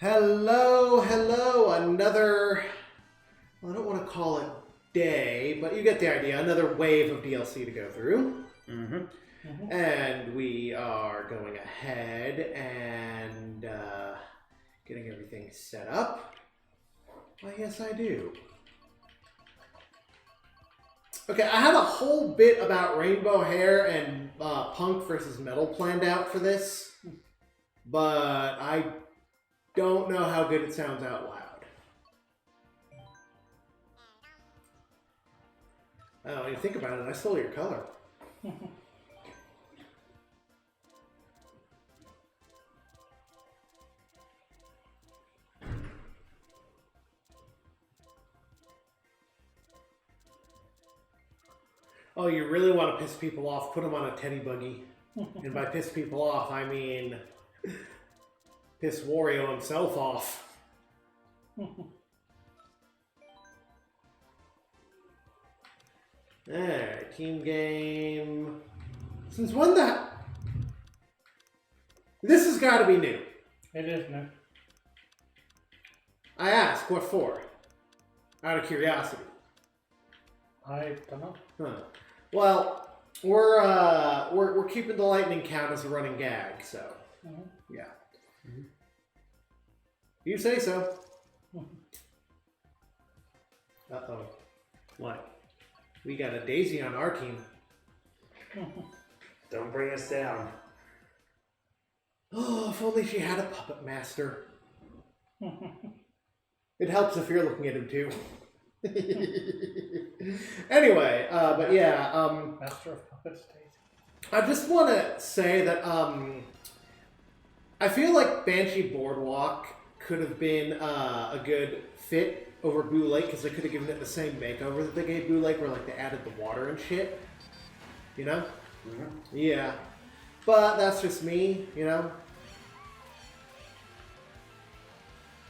Hello, another, well, I don't want to call it day, but you get the idea, another wave of DLC to go through. And we are going ahead and getting everything set up. Why, yes, I do. Okay, I had a whole bit about rainbow hair and punk versus metal planned out for this, but I don't know how good it sounds out loud. Oh, when you think about it, I stole your color. Oh, you really want to piss people off? Put them on a teddy buggy. And by piss people off, I mean piss Wario himself off. Alright, team game. Since when the... This has got to be new. It is new. I ask, what for? Out of curiosity. I don't know. Huh. Well, we're keeping the lightning count as a running gag, so yeah. You say so. Uh-oh. What? We got a Daisy on our team. Don't bring us down. Oh, if only she had a puppet master. It helps if you're looking at him too. Anyway, but yeah, Master of Puppets, Daisy. I just want to say that I feel like Banshee Boardwalk could have been a good fit over Boo Lake because they could have given it the same makeover that they gave Boo Lake, where like they added the water and shit. You know? Mm-hmm. Yeah. But that's just me, you know?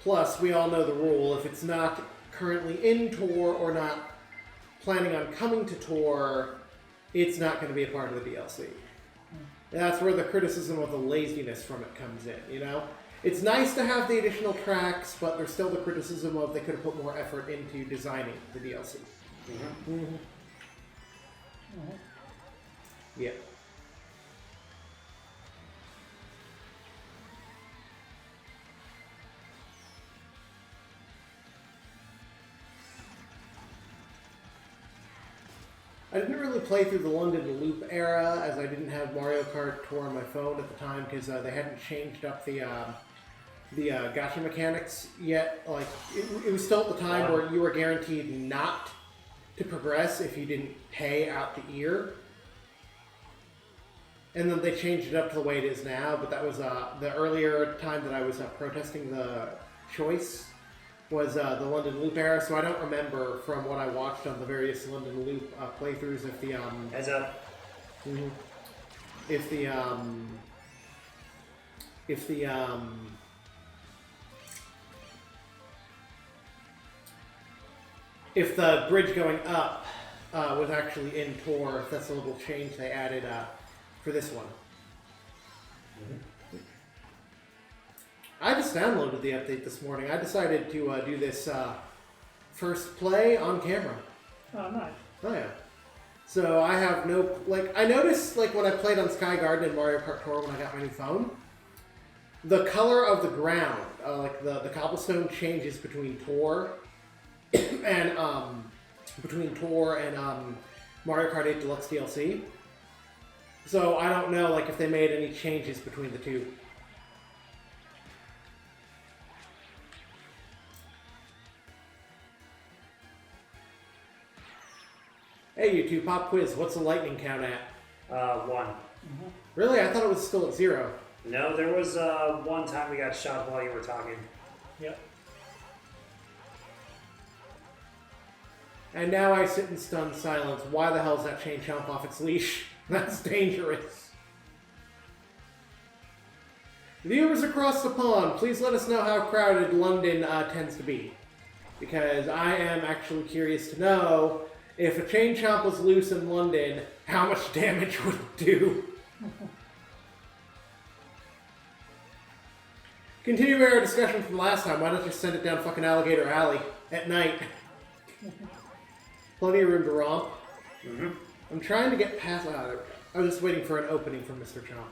Plus, we all know the rule. If it's not currently in tour or not planning on coming to tour, it's not going to be a part of the DLC. That's where the criticism of the laziness from it comes in, you know? It's nice to have the additional tracks, but there's still the criticism of they could have put more effort into designing the DLC. Yeah. I didn't really play through the London Loop era, as I didn't have Mario Kart Tour on my phone at the time, because they hadn't changed up the gacha mechanics yet. Like, it was still at the time where you were guaranteed not to progress if you didn't pay out the ear. And then they changed it up to the way it is now, but that was the earlier time that I was protesting the choice. Was the London Loop era, so I don't remember from what I watched on the various London Loop playthroughs if the Heads up. if the bridge going up was actually in tour, if that's a little change they added for this one. I just downloaded the update this morning. I decided to do this first play on camera. Oh, nice. Oh yeah. So I have no, like, I noticed, like, when I played on Sky Garden and Mario Kart Tour when I got my new phone, the color of the ground, like the cobblestone changes between Tour and Mario Kart 8 Deluxe DLC. So I don't know, like, if they made any changes between the two. Hey, you two, pop quiz. What's the lightning count at? 1. Really? I thought it was still at 0. No, there was one time we got shot while you were talking. Yep. And now I sit in stunned silence. Why the hell is that chain chomp off its leash? That's dangerous. Viewers across the pond, please let us know how crowded London tends to be. Because I am actually curious to know if a chain chomp was loose in London, how much damage would it do? Continuing our discussion from last time, why don't you send it down fucking Alligator Alley at night? Plenty of room to romp. Mm-hmm. I'm trying to get past. There we go. I was just waiting for an opening from Mr. Chomp.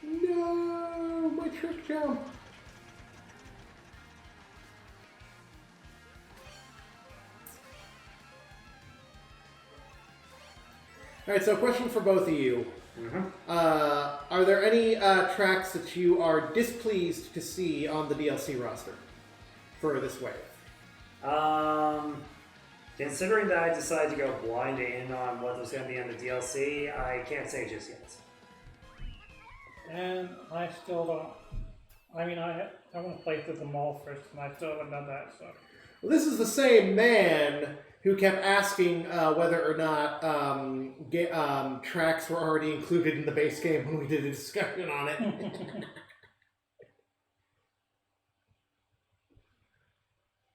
No, my trick jump. All right, so a question for both of you. Mm-hmm. Are there any tracks that you are displeased to see on the DLC roster for this wave? Considering that I decided to go blind in on what was going to be in the DLC, I can't say just yet. And I still don't. I mean, I want to play through them all first, and I still haven't done that. So. Well, this is the same man who kept asking whether or not tracks were already included in the base game when we did a discussion on it.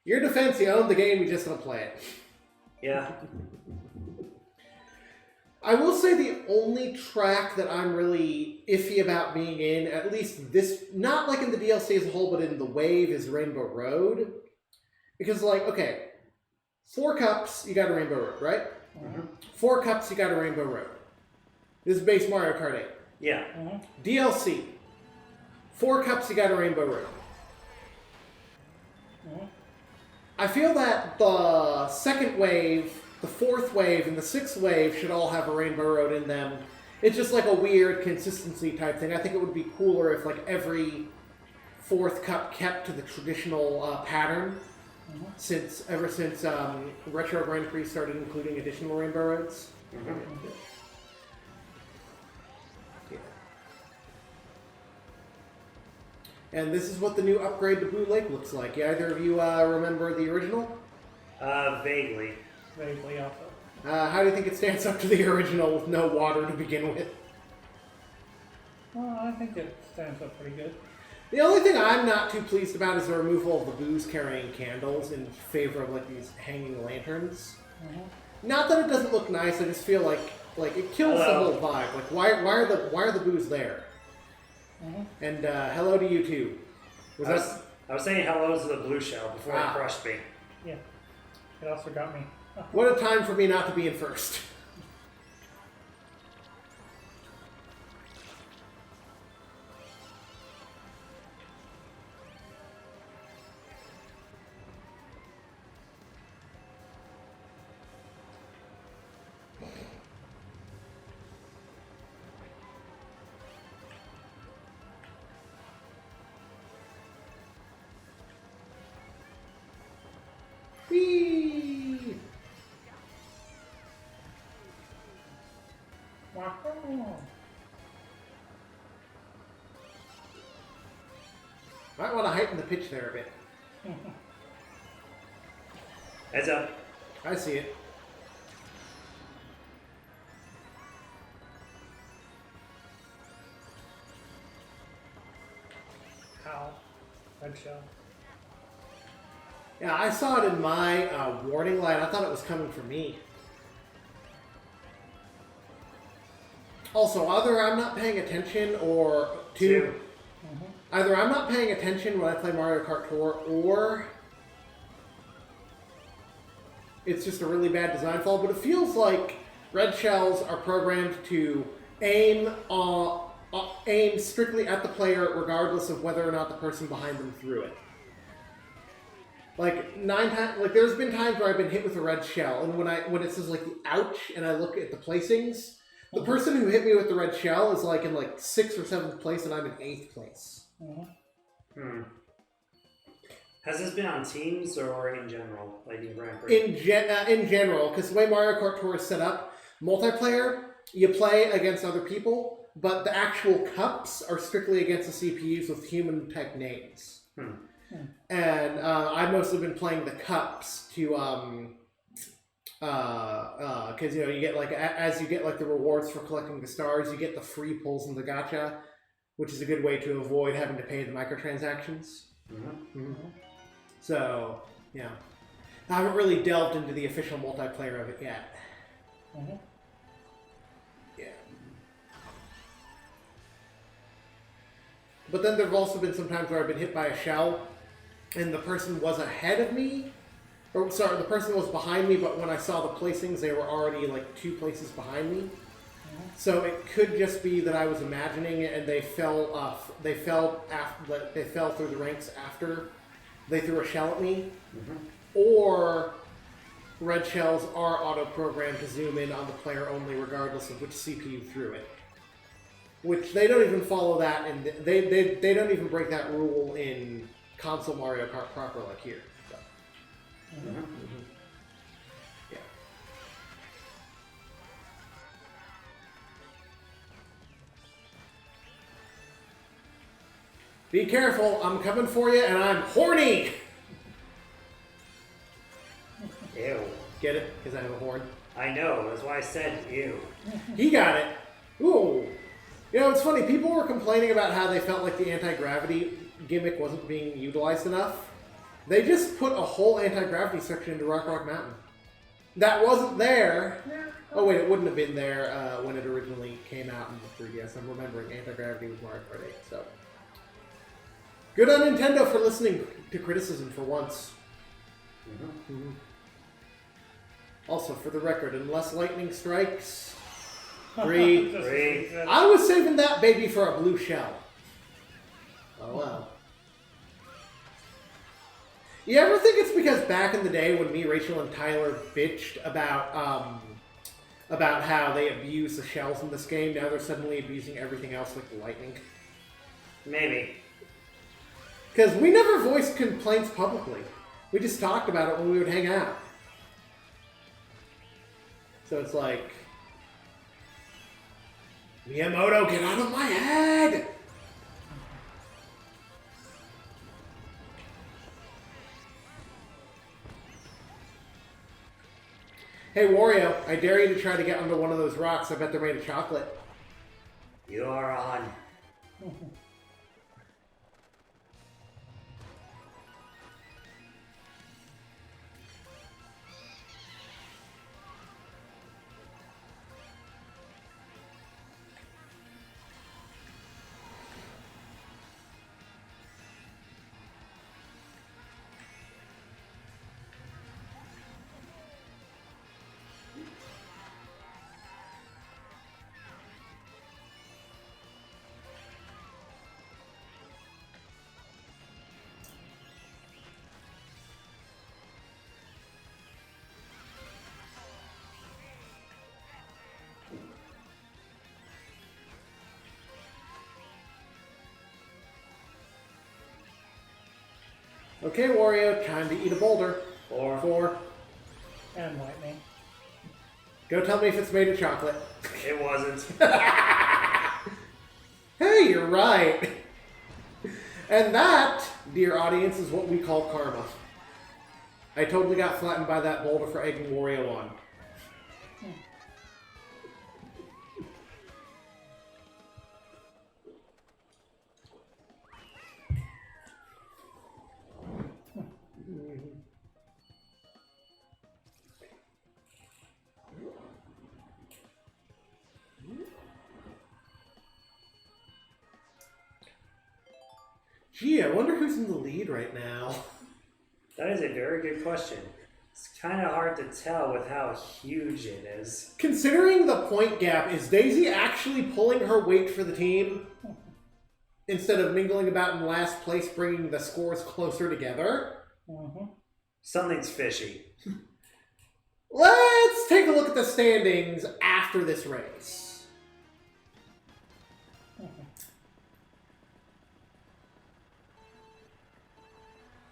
Your defense, you own the game, you just don't play it. Yeah. I will say the only track that I'm really iffy about being in, at least this, not like in the DLC as a whole, but in the wave, is Rainbow Road. Because, like, okay, 4 cups, you got a Rainbow Road, right? Mm-hmm. 4 cups, you got a Rainbow Road. This is base Mario Kart 8. Yeah. Mm-hmm. DLC, 4 cups, you got a Rainbow Road. Mm-hmm. I feel that the second wave, the 4th wave, and the 6th wave should all have a Rainbow Road in them. It's just like a weird consistency type thing. I think it would be cooler if like every 4th cup kept to the traditional pattern. Mm-hmm. Ever since Retro Grand Prix started including additional Rainbow Roads. Mm-hmm. Yeah. And this is what the new upgrade to Blue Lake looks like. Either of you remember the original? Vaguely. Vaguely also. How do you think it stands up to the original with no water to begin with? Well, I think it stands up pretty good. The only thing I'm not too pleased about is the removal of the booze carrying candles in favor of like these hanging lanterns. Mm-hmm. Not that it doesn't look nice, I just feel like it kills the whole vibe. Like why are the booze there? Mm-hmm. And hello to you too. I was saying hello to the blue shell before it crushed me. Yeah. It also got me. What a time for me not to be in first. Whee! Wow. Might want to heighten the pitch there a bit. Heads up. I see it. How? Red shell. Yeah, I saw it in my warning light. I thought it was coming for me. Also, either I'm not paying attention or Two. Mm-hmm. either I'm not paying attention when I play Mario Kart Tour, or it's just a really bad design flaw. But it feels like red shells are programmed to aim strictly at the player, regardless of whether or not the person behind them threw it. Like 9 times, like there's been times where I've been hit with a red shell, and when it says like the ouch, and I look at the placings, the person who hit me with the red shell is like in like 6th or 7th place, and I'm in 8th place. Mm-hmm. Has this been on teams or in general, like in Grand Prix? In general, because the way Mario Kart Tour is set up, multiplayer, you play against other people, but the actual cups are strictly against the CPUs with human-type names. And I've mostly been playing the cups to, because you get like as you get like the rewards for collecting the stars, you get the free pulls in the gacha, which is a good way to avoid having to pay the microtransactions. So yeah, I haven't really delved into the official multiplayer of it yet. Mm-hmm. Yeah. But then there have also been some times where I've been hit by a shell, and the person was ahead of me. Or, sorry, the person was behind me, but when I saw the placings, they were already, like, 2 places behind me. So it could just be that I was imagining it, and they fell through the ranks after they threw a shell at me. Or red shells are auto-programmed to zoom in on the player only, regardless of which CPU threw it. Which they don't even follow that, and they don't even break that rule in console Mario Kart proper like here. So. Yeah. Be careful, I'm coming for you, and I'm horny! Ew. Get it? Because I have a horn. I know, that's why I said ew. He got it. Ooh. You know, it's funny, people were complaining about how they felt like the anti-gravity gimmick wasn't being utilized enough. They just put a whole anti-gravity section into Rock Rock Mountain. That wasn't there. Oh wait, it wouldn't have been there when it originally came out in the 3DS. I'm remembering anti-gravity was Mario Kart 8, so. Good on Nintendo for listening to criticism for once. Also, for the record, unless lightning strikes, 3. I was saving that baby for a blue shell. Oh well. You ever think it's because back in the day when me, Rachel, and Tyler bitched about how they abuse the shells in this game, now they're suddenly abusing everything else like the lightning? Maybe. Because we never voiced complaints publicly. We just talked about it when we would hang out. So it's like, Miyamoto, get out of my head! Hey Wario, I dare you to try to get under one of those rocks. I bet they're made of chocolate. You are on. Okay, Wario, time to eat a boulder. 4. And lightning. Go tell me if it's made of chocolate. It wasn't. Hey, you're right. And that, dear audience, is what we call karma. I totally got flattened by that boulder for egging Wario on. Gee, I wonder who's in the lead right now. That is a very good question. It's kind of hard to tell with how huge it is. Considering the point gap, is Daisy actually pulling her weight for the team? Instead of mingling about in last place, bringing the scores closer together? Something's fishy. Let's take a look at the standings after this race.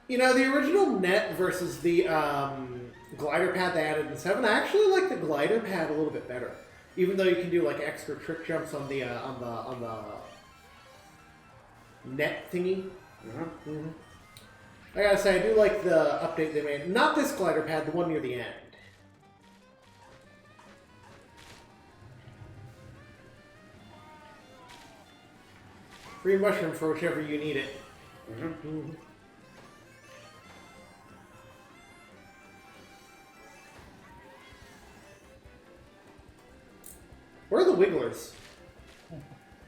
You know, the original net versus the glider pad they added in 7, I actually like the glider pad a little bit better. Even though you can do like extra trick jumps on the net thingy. I gotta say, I do like the update they made. Not this glider pad, the one near the end. Free mushroom for whichever you need it. Where are the wigglers?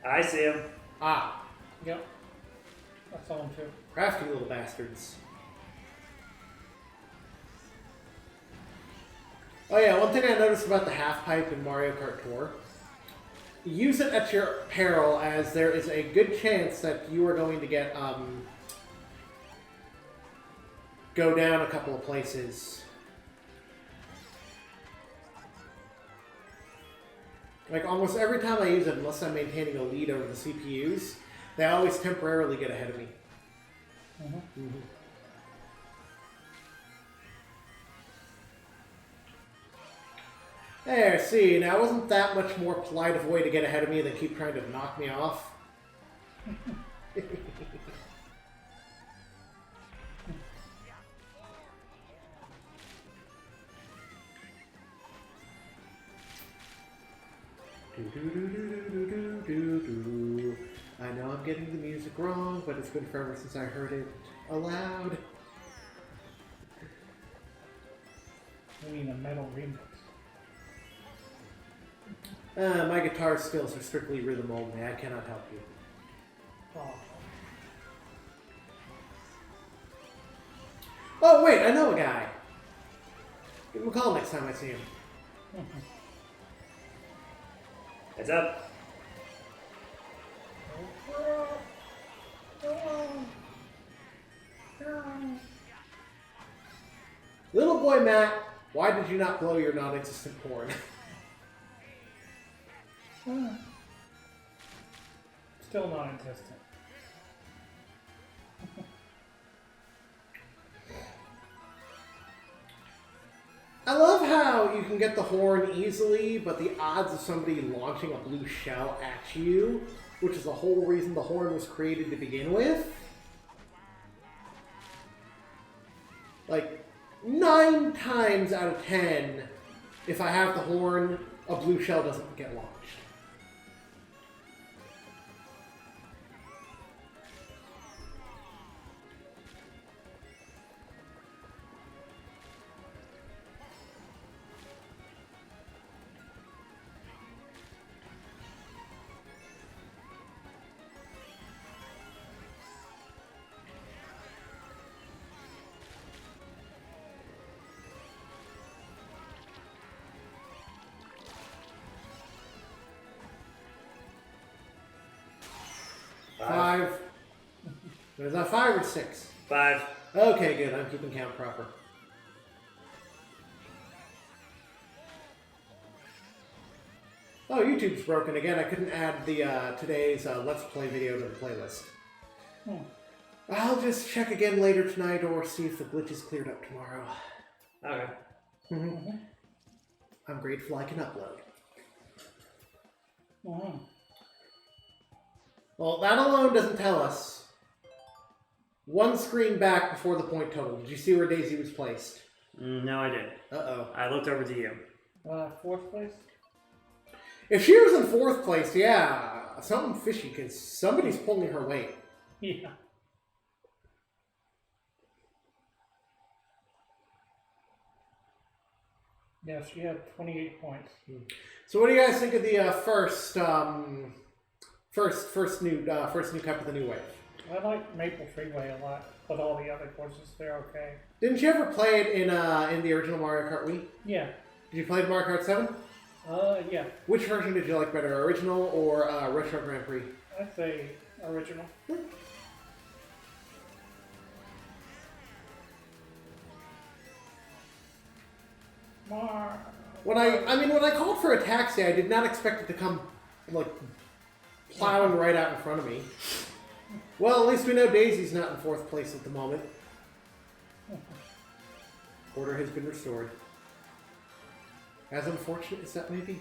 I see him. Ah. Yep. I saw him too. Crafty little bastards. Oh yeah, one thing I noticed about the half pipe in Mario Kart Tour. Use it at your peril, as there is a good chance that you are going to get, go down a couple of places. Like, almost every time I use it, unless I'm maintaining a lead over the CPUs, they always temporarily get ahead of me. There, see, now wasn't that much more polite of a way to get ahead of me than keep trying to knock me off? I know I'm getting the music wrong, but it's been forever since I heard it aloud. I mean a metal remix. My guitar skills are strictly rhythm only. I cannot help you. Oh. Oh, wait, I know a guy. Give him a call next time I see him. Heads up. Little boy Matt, why did you not blow your non-existent horn? Still non-existent. I love how you can get the horn easily, but the odds of somebody launching a blue shell at you, which is the whole reason the horn was created to begin with, like 9 times out of 10, if I have the horn, a blue shell doesn't get launched. Five. Is that 5 or 6? 5. Okay, good. I'm keeping count proper. Oh, YouTube's broken again. I couldn't add the today's Let's Play video to the playlist. I'll just check again later tonight or see if the glitch is cleared up tomorrow. Okay. I'm grateful I can upload. Well, that alone doesn't tell us. One screen back before the point total. Did you see where Daisy was placed? No, I didn't. Uh-oh. I looked over to you. 4th place? If she was in 4th place, yeah, something fishy, because somebody's pulling her weight. Yeah. Yeah, she had 28 points. So what do you guys think of the first new cup of the new wave? I like Maple Freeway a lot, but all the other courses, they're okay. Didn't you ever play it in the original Mario Kart Wii? Yeah. Did you play Mario Kart 7? Yeah. Which version did you like better, original or Retro Grand Prix? I'd say original. When I called for a taxi, I did not expect it to come, like, plowing right out in front of me. Well, at least we know Daisy's not in 4th place at the moment. Order has been restored. As unfortunate as that may be.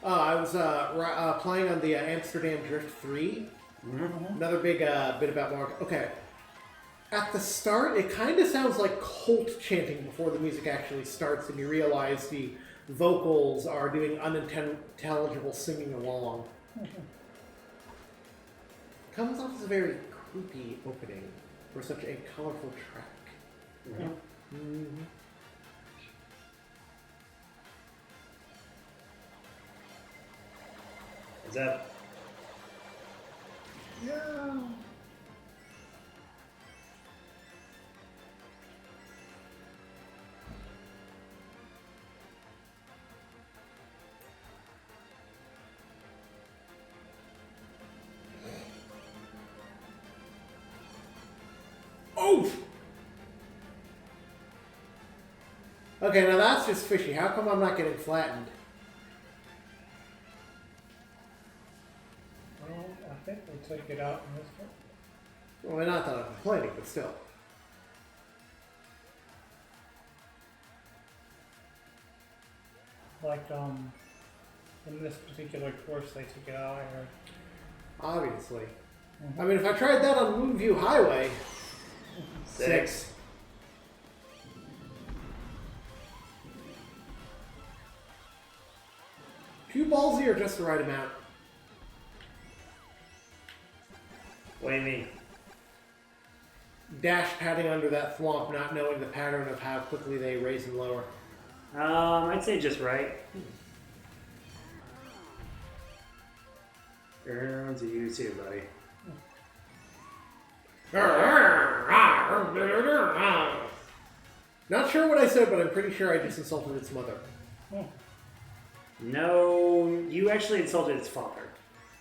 I was playing on the Amsterdam Drift 3. Another big bit about Mario. Okay. At the start, it kind of sounds like cult chanting before the music actually starts, and you realize the vocals are doing unintelligible singing along. Comes off as a very creepy opening for such a colorful track. Mm-hmm. Is that? Yeah. Oh! Okay, now that's just fishy. How come I'm not getting flattened? Well, I think we took it out in this one. Well, not that I'm complaining, but still. Like, in this particular course, they took it out. I heard. Obviously. Mhm. I mean, if I tried that on Moonview Highway, 6. Too ballsy or just the right amount? What do you mean? Dash padding under that thwomp, not knowing the pattern of how quickly they raise and lower. I'd say just right. Down to you too, buddy. Not sure what I said, but I'm pretty sure I just insulted its mother. No, you actually insulted its father.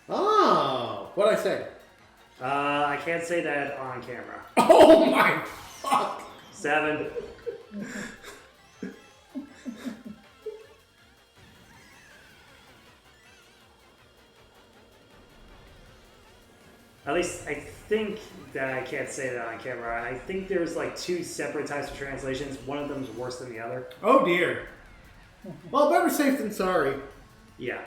Oh, what'd I say? I can't say that on camera. Oh my fuck! 7. At least I think that I can't say that on camera. I think there's like 2 separate types of translations. One of them's worse than the other. Oh dear. Well, better safe than sorry. Yeah.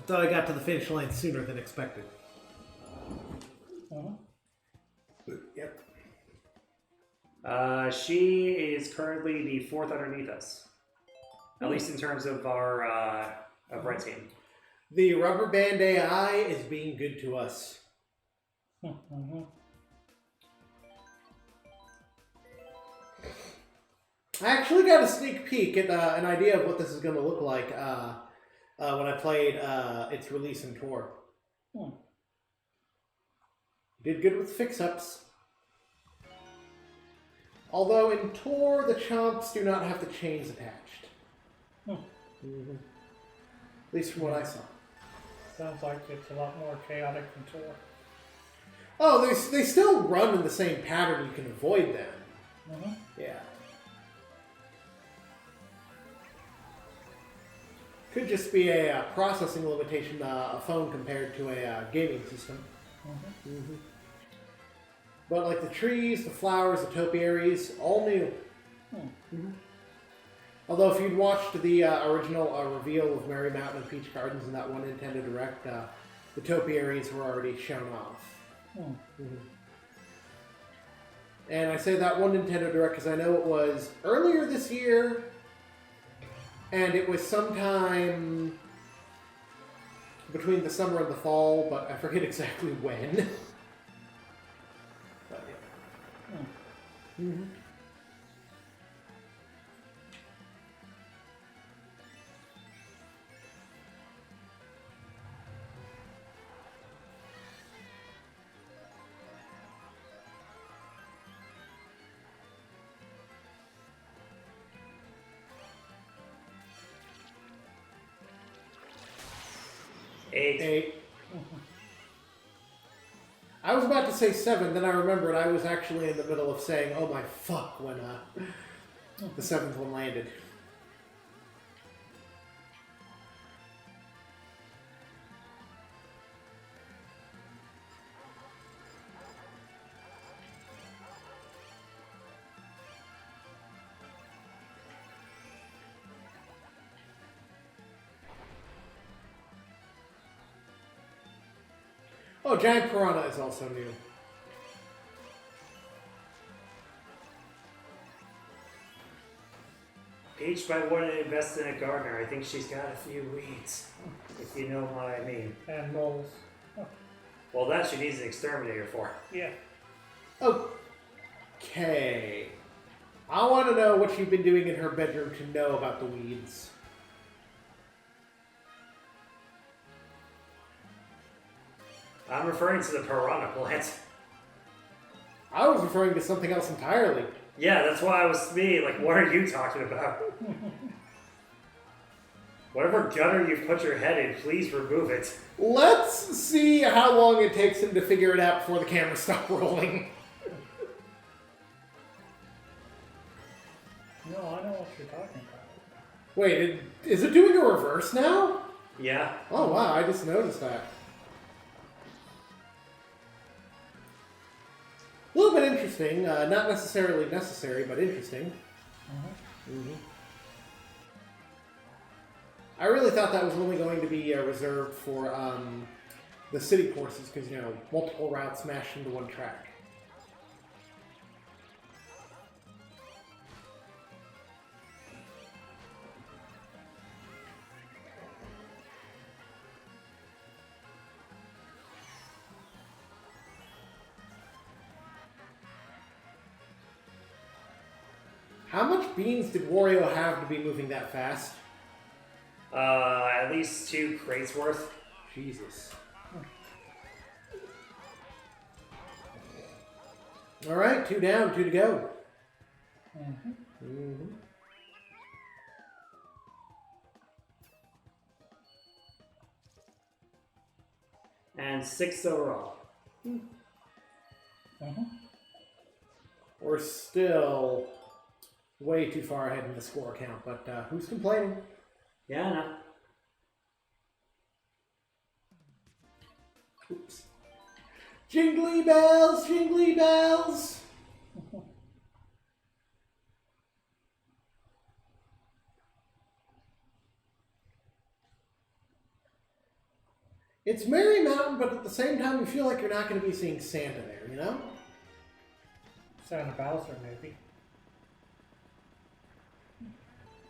Thought I got to the finish line sooner than expected. Yep. She is currently the 4th underneath us. At least in terms of our of red team. The rubber band AI is being good to us. Mhm. I actually got a sneak peek at an idea of what this is going to look like when I played its release in Tour. Did good with fix-ups. Although in Tour, the chomps do not have the chains attached. Mm-hmm. At least from what I saw. Sounds like it's a lot more chaotic than Tour. Oh, they still run in the same pattern. You can avoid them. Yeah. Could just be a processing limitation, a phone compared to a gaming system. But like the trees, the flowers, the topiaries, all new. Although if you'd watched the original reveal of Merry Mountain and Peach Gardens in that one Nintendo Direct, the topiaries were already shown off. And I say that one Nintendo Direct because I know it was earlier this year, and it was sometime between the summer and the fall, but I forget exactly when. But, yeah. Eight. I was about to say 7, then I remembered I was actually in the middle of saying, oh my fuck, when the 7th one landed. Oh, Giant Piranha is also new. Peach might want to invest in a gardener. I think she's got a few weeds, if you know what I mean. And moles. Well, that she needs an exterminator for. Yeah. Okay. I want to know what you've been doing in her bedroom to know about the weeds. I'm referring to the piranha plant. I was referring to something else entirely. Yeah, that's why I was me. Like, what are you talking about? Whatever gutter you've put your head in, please remove it. Let's see how long it takes him to figure it out before the camera stops rolling. No, I know what you're talking about. Wait, is it doing a reverse now? Yeah. Oh wow, I just noticed that. A little bit interesting, not necessarily necessary, but interesting. I really thought that was only going to be reserved for the city courses, because, you know, multiple routes smashed into one track. How much beans did Wario have to be moving that fast? At least 2 crates worth. Jesus. Alright, 2 down, 2 to go. And 6 overall. We're still way too far ahead in the score count, but who's complaining? Yeah, no. Oops. Jingly bells, jingly bells! It's Merry Mountain, but at the same time you feel like you're not going to be seeing Santa there, you know? Santa Bowser, maybe.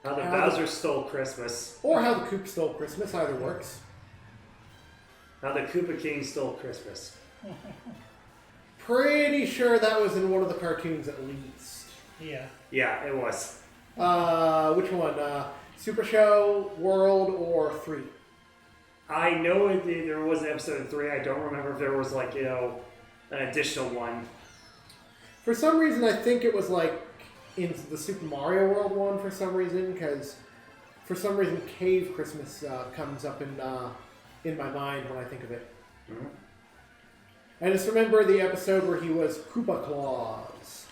How the Bowser stole Christmas. Or how the Coop stole Christmas, either works. How the Koopa King stole Christmas. Pretty sure that was in one of the cartoons at least. Yeah. Yeah, it was. Which one? Super Show, World, or 3? I know there was an episode in 3. I don't remember if there was, like, you know, an additional one. For some reason, I think it was like in the Super Mario World one for some reason, because for some reason Cave Christmas comes up in my mind when I think of it. I just remember the episode where he was Koopa Claus.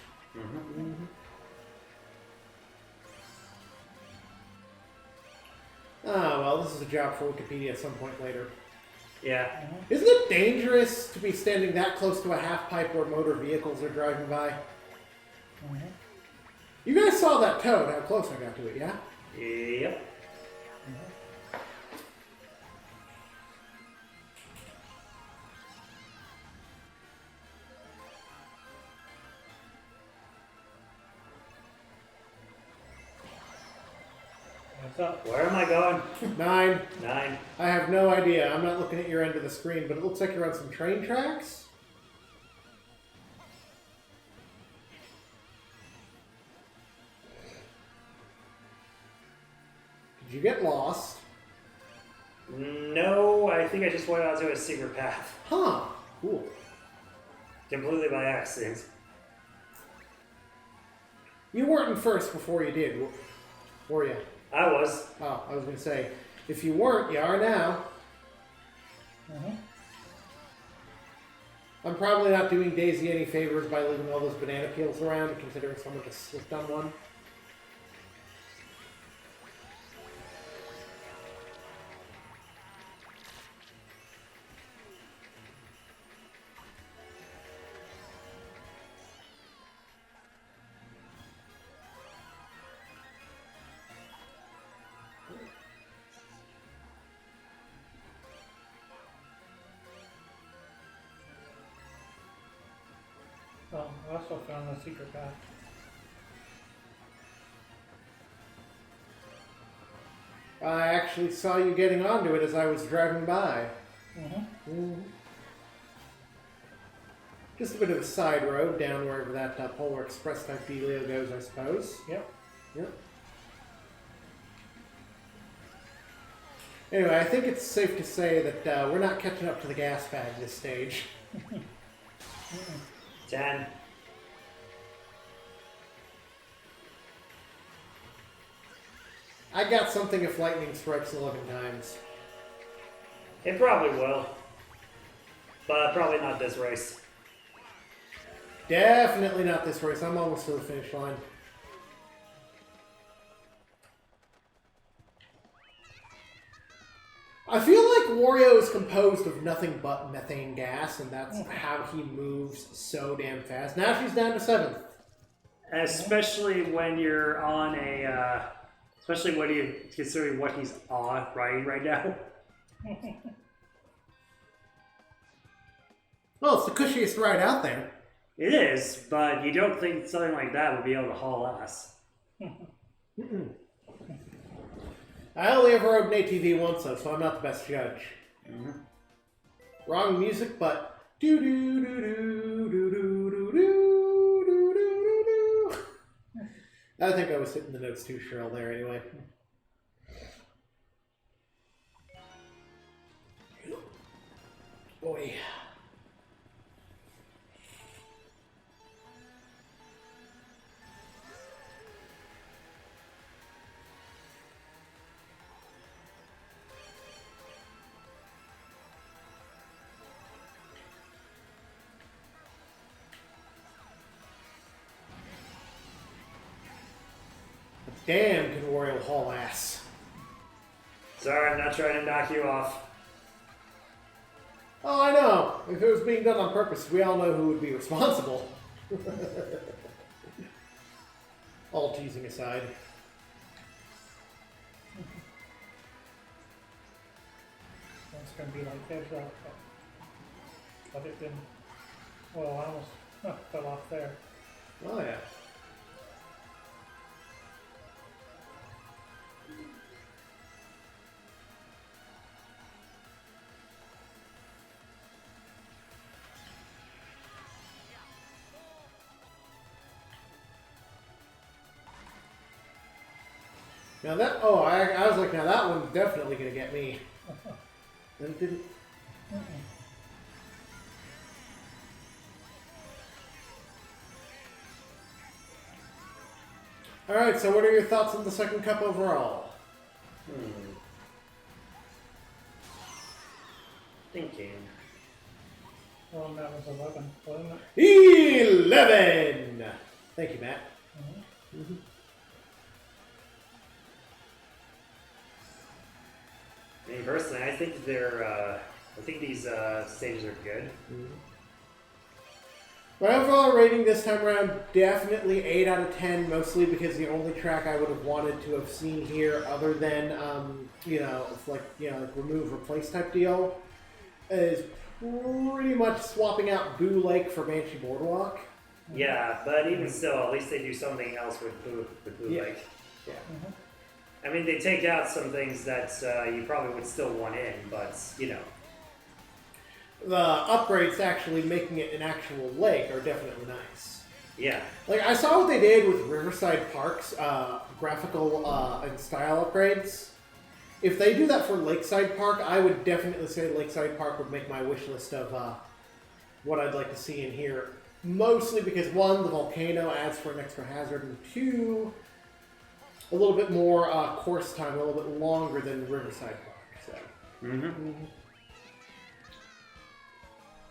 Ah, well, this is a job for Wikipedia at some point later. Yeah. Isn't it dangerous to be standing that close to a half pipe where motor vehicles are driving by? You guys saw that toad, how close I got to it, yeah? Yep. What's up? Where am I going? 9. 9. I have no idea. I'm not looking at your end of the screen, but it looks like you're on some train tracks. Did you get lost? No, I think I just went out to a secret path. Huh. Cool. Completely by accident. You weren't in first before you did, were you? I was. Oh, I was going to say, if you weren't, you are now. I'm probably not doing Daisy any favors by leaving all those banana peels around, considering someone just slipped on one. Oh, I also found the secret path. I actually saw you getting onto it as I was driving by. Just a bit of a side road down wherever that Polar Express type dealio goes, I suppose. Yep. Yep. Anyway, I think it's safe to say that we're not catching up to the gas bag this stage. 10. I got something if lightning strikes 11 times. It probably will. But probably not this race. Definitely not this race. I'm almost to the finish line. I feel like Wario is composed of nothing but methane gas, and that's how he moves so damn fast. Now she's down to 7th. Especially when you're on a, especially when you considering what he's on riding right now. Well, it's the cushiest ride out there. It is, but you don't think something like that would be able to haul ass. I only ever rode an ATV once, though, so I'm not the best judge. Wrong music, but do do do do do do do do do do do. I think I was hitting the notes too shrill there, anyway. Boy. Damn, can Wario haul ass. Sorry, I'm not trying to knock you off. Oh, I know. If it was being done on purpose, we all know who would be responsible. All teasing aside. It's going to be like Hedgehog, but it didn't. Well, I almost fell off there. Oh, yeah. Now that, I was like, now that one's definitely going to get me. And it didn't. Alright, so what are your thoughts on the second cup overall? Thinking. Well, that was 11, wasn't it? 11! Thank you, Matt. Me personally, I think they're. I think these stages are good. My overall rating this time around, definitely 8 out of 10, mostly because the only track I would have wanted to have seen here, other than, like remove, replace type deal, is pretty much swapping out Boo Lake for Banshee Boardwalk. Yeah, but even still, at least they do something else with Boo Lake. Yeah. I mean, they take out some things that you probably would still want in, but, The upgrades to actually making it an actual lake are definitely nice. Yeah. Like, I saw what they did with Riverside Park's graphical and style upgrades. If they do that for Lakeside Park, I would definitely say Lakeside Park would make my wish list of what I'd like to see in here. Mostly because, one, the volcano adds for an extra hazard, and two, a little bit more course time, a little bit longer than Riverside Park. So.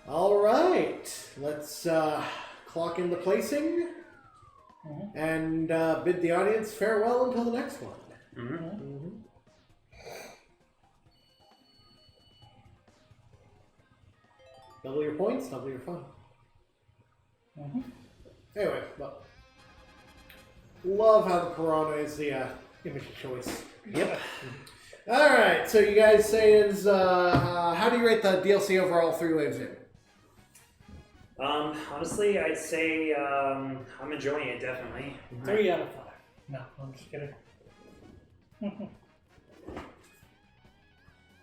All right, let's clock in the placing and bid the audience farewell until the next one. Double your points, double your fun. Anyway, well, love how the Piranha is the image of choice. Yep. All right, so you guys say is how do you rate the DLC overall 3 waves in? Honestly, I'd say I'm enjoying it, definitely. 3 out of 5. No, I'm just kidding.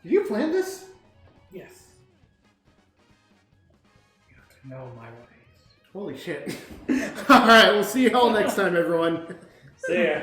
Did you plan this? Yes. You have to know my ways. Holy shit. Alright, we'll see you all next time, everyone. See ya.